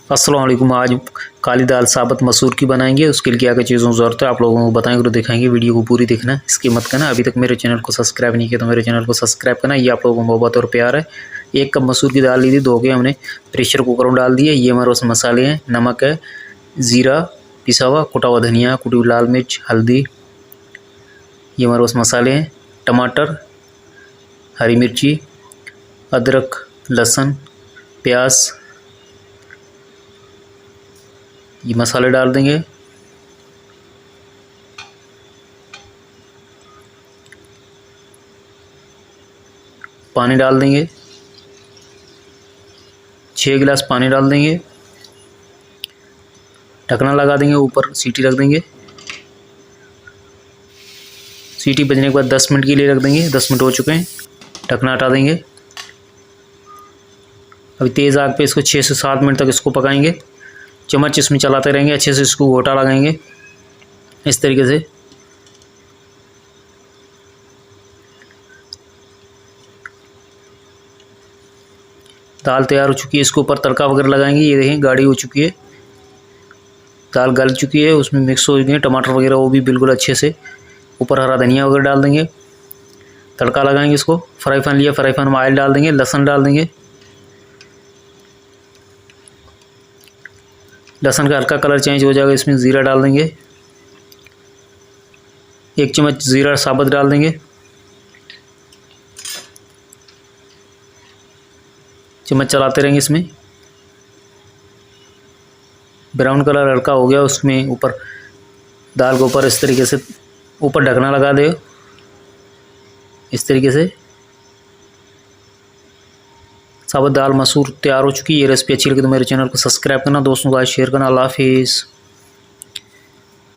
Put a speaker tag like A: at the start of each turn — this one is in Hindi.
A: अस्सलाम वालेकुम। आज काली दाल साबुत मसूर की बनाएंगे। उसके लिए क्या क्या चीज़ों की ज़रूरत है आप लोगों को बताएंगे और दिखाएंगे। वीडियो को पूरी देखना, इसकी मत करना। अभी तक मेरे चैनल को सब्सक्राइब नहीं किया तो मेरे चैनल को सब्सक्राइब करना। ये आप लोगों को मोहब्बत और प्यार है। 1 कप मसूर की दाल ली थी, धो के हमने प्रेशर कुकर में डाल दिए। ये हमारे उस मसाले हैं, नमक है, ज़ीरा पिसा हुआ, कुटा हुआ धनिया, कुटी हुई लाल मिर्च, हल्दी। ये हमारे उस मसाले हैं, टमाटर, हरी मिर्ची, अदरक, लहसुन, प्याज। ये मसाले डाल देंगे। पानी डाल देंगे, 6 गिलास पानी डाल देंगे। ढकना लगा देंगे, ऊपर सीटी रख देंगे। सीटी बजने के बाद 10 मिनट के लिए रख देंगे। 10 मिनट हो चुके हैं, ढकना हटा देंगे। अभी तेज़ आग पे इसको 6 से 7 मिनट तक इसको पकाएंगे। चम्मच इसमें चलाते रहेंगे, अच्छे से इसको घोटा लगाएंगे इस तरीके से। दाल तैयार हो चुकी है, इसके ऊपर तड़का वगैरह लगाएंगे। ये देखें गाढ़ी हो चुकी है, दाल गल चुकी है, उसमें मिक्स हो गए टमाटर वगैरह, वो भी बिल्कुल अच्छे से। ऊपर हरा धनिया वगैरह डाल देंगे, तड़का लगाएंगे इसको। फ्राई पैन लिया, फ्राई पैन में ऑयल डाल देंगे, लहसुन डाल देंगे। लहसुन का हल्का कलर चेंज हो जाएगा, इसमें ज़ीरा डाल देंगे। 1 चम्मच ज़ीरा साबुत डाल देंगे। चम्मच चलाते रहेंगे इसमें। ब्राउन कलर हल्का हो गया, उसमें ऊपर दाल के ऊपर इस तरीके से ऊपर ढकना लगा दे इस तरीके से। साबुत दाल मसूर तैयार हो चुकी है। ये रेसिपी अच्छी लगी तो मेरे चैनल को सब्सक्राइब करना, दोस्तों को आज शेयर करना। अल्लाह हाफिज़।